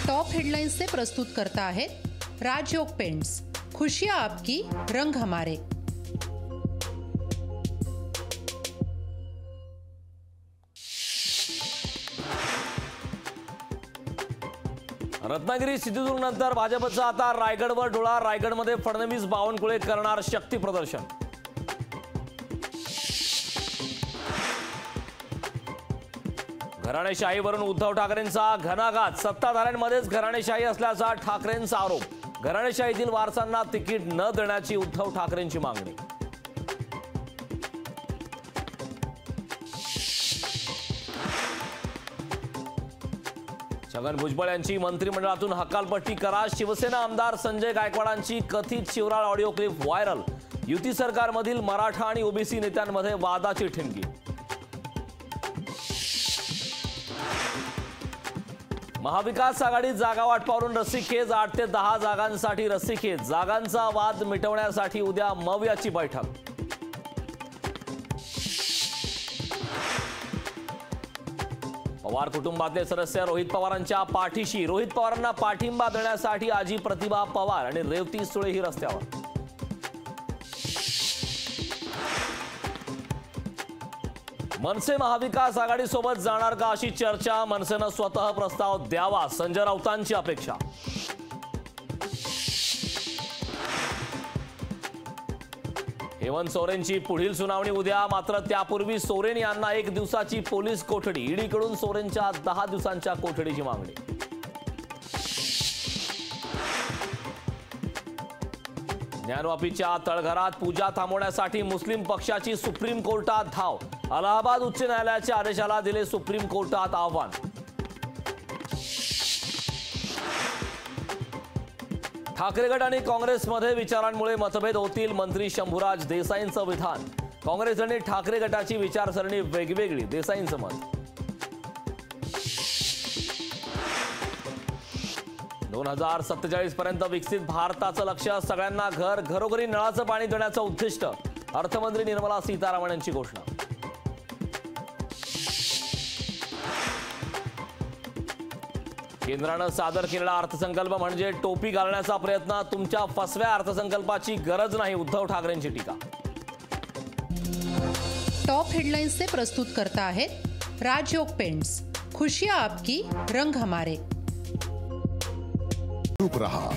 Top हेडलाइन्सचे प्रस्तुत करता आहेत राजयोग पेंट्स, खुशियां आपकी, रंग हमारे। रत्नागिरी सिंधुदुर्ग नंतर भाजपचा आता रायगडवर डोळा। रायगडमध्ये फडणवीस बावनकुळे करणार शक्ती प्रदर्शन। घराणेशाहीवरून उद्धव ठाकरेंचा घणाघात। सत्ताधाऱ्यांमध्येच घराणेशाही असल्याचा ठाकरेंचा आरोप। घराणेशाहीतील वारसांना तिकीट न देण्याची उद्धव ठाकरेंची मागणी। छगन भुजबळ यांची मंत्रिमंडळातून हकालपट्टी करा। शिवसेना आमदार संजय गायकवाडांची कथित शिवराळ ऑडिओ क्लिप व्हायरल। युती सरकारमधील मराठा आणि ओबीसी नेत्यांमध्ये वादाची ठिणगी। महाविकास आघाडीत जागा वाटपावरून रस्सीखेच। 8 ते 10 जागांसाठी रस्सीखेच। जागांचा वाद मिटवण्यासाठी उद्या मवियाची बैठक। पवार कुटुंबातले सदस्य रोहित पवारांच्या पाठीशी। रोहित पवारांना पाठिंबा देण्यासाठी आजी प्रतिभा पवार आणि रेवती सुळे ही रस्त्यावर। मनसे महाविकास आघाडीसोबत जाणार का अशी चर्चा। मनसेनं स्वतः प्रस्ताव द्यावा, संजय राऊतांची अपेक्षा। हेमंत सोरेनची पुढील सुनावणी उद्या। मात्र त्यापूर्वी सोरेन यांना 1 दिवसाची पोलीस कोठडी। ईडीकडून सोरेनच्या 10 दिवसांच्या कोठडीची मागणी। ज्ञानवापीच्या तळघरात पूजा थांबवण्यासाठी मुस्लिम पक्षाची सुप्रीम कोर्टात धाव। अलाहाबाद उच्च न्यायालयाच्या आदेशाला दिले सुप्रीम कोर्टात आव्हान। ठाकरे गट आणि काँग्रेसमध्ये विचारांमुळे मतभेद होतील, मंत्री शंभूराज देसाईंचं विधान। काँग्रेस आणि ठाकरे गटाची विचारसरणी वेगवेगळी, देसाईंचं मत। 2047 पर्यंत विकसित भारताचं लक्ष्य। सगळ्यांना घरोघरी नळाचं पाणी देण्याचं उद्दिष्ट। अर्थमंत्री निर्मला सीतारामन यांची घोषणा। केंद्रानं सादर केलेला अर्थसंकल्प म्हणजे टोपी घालण्याचा प्रयत्न। तुमच्या फसव्या अर्थसंकल्पाची गरज नाही, उद्धव ठाकरेंची टीका। टॉप हेडलाइन्सचे प्रस्तुत करता आहेत राजयोग पेंट्स, खुशियां आपकी, रंग हमारे। चुप रहा।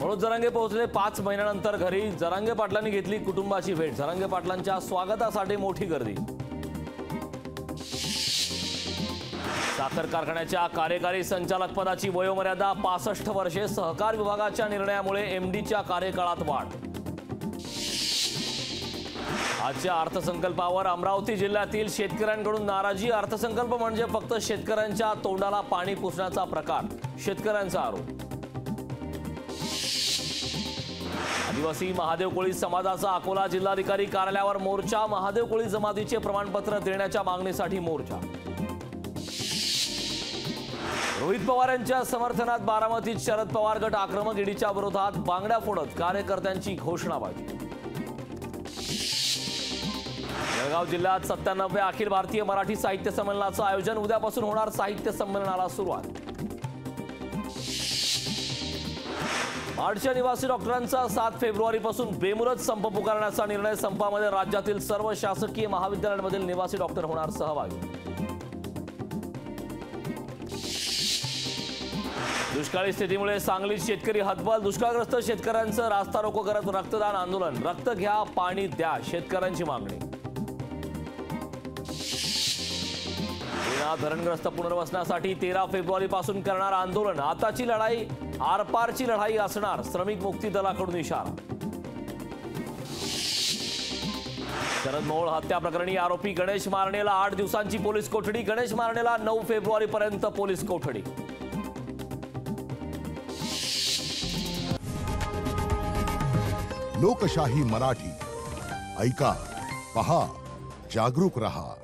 मनोज जरांगे पोहोचले 5 महिन्यानंतर घरी। जरांगे पाटलांनी घेतली कुटुंबाची भेट। जरांगे पाटलांच्या स्वागतासाठी मोठी गर्दी। साखर कारखान्याच्या कार्यकारी संचालक पदाची वयोमर्यादा 65 वर्षे। सहकार विभागाच्या निर्णयामुळे एमडीच्या कार्यकाळात वाढ। आजच्या अर्थसंकल्पावर अमरावती जिल्ह्यातील शेतकऱ्यांकडून नाराजी। अर्थसंकल्प म्हणजे फक्त शेतकऱ्यांच्या तोंडाला पाणी पुसण्याचा प्रकार, शेतकऱ्यांचा आरोप। आदिवासी महादेव कोळी समाजाचा अकोला जिल्हाधिकारी कार्यालयावर मोर्चा। महादेव कोळी जमातीचे प्रमाणपत्र देण्याच्या मागणीसाठी मोर्चा। रोहित पवार यांच्या समर्थनात बारामतीत शरद पवार गट आक्रमक। ईडीच्या विरोधात बांगड्या फोडत कार्यकर्त्यांची घोषणाबाजी। जळगाव जिल्ह्यात 97व्या अखिल भारतीय मराठी साहित्य संमेलनाचं आयोजन। उद्यापासून होणार साहित्य संमेलनाला सुरुवात। माडच्या निवासी डॉक्टरांचा 7 फेब्रुवारीपासून बेमुदत संप पुकारण्याचा निर्णय। संपामध्ये राज्यातील सर्व शासकीय महाविद्यालयांमधील निवासी डॉक्टर होणार सहभागी। दुष्काळी स्थितीमुळे सांगलीत शेतकरी हतबल। दुष्काळग्रस्त शेतकऱ्यांचं रास्ता रोको करत रक्तदान आंदोलन। रक्त घ्या, पाणी द्या, शेतकऱ्यांची मागणी। धरणग्रस्त पुनर्वसनासाठी 13 फेब्रुवारीपासून करणार आंदोलन। आताची लढाई आरपारची लढाई असणार, श्रमिक मुक्ती दलाकडून इशारा। शरद मोहोळ हत्या प्रकरणी आरोपी गणेश मारणेला 8 दिवसांची पोलीस कोठडी। गणेश मारणेला 9 फेब्रुवारीपर्यंत पोलीस कोठडी। लोकशाही मराठी ऐका, पहा, जागरूक रहा।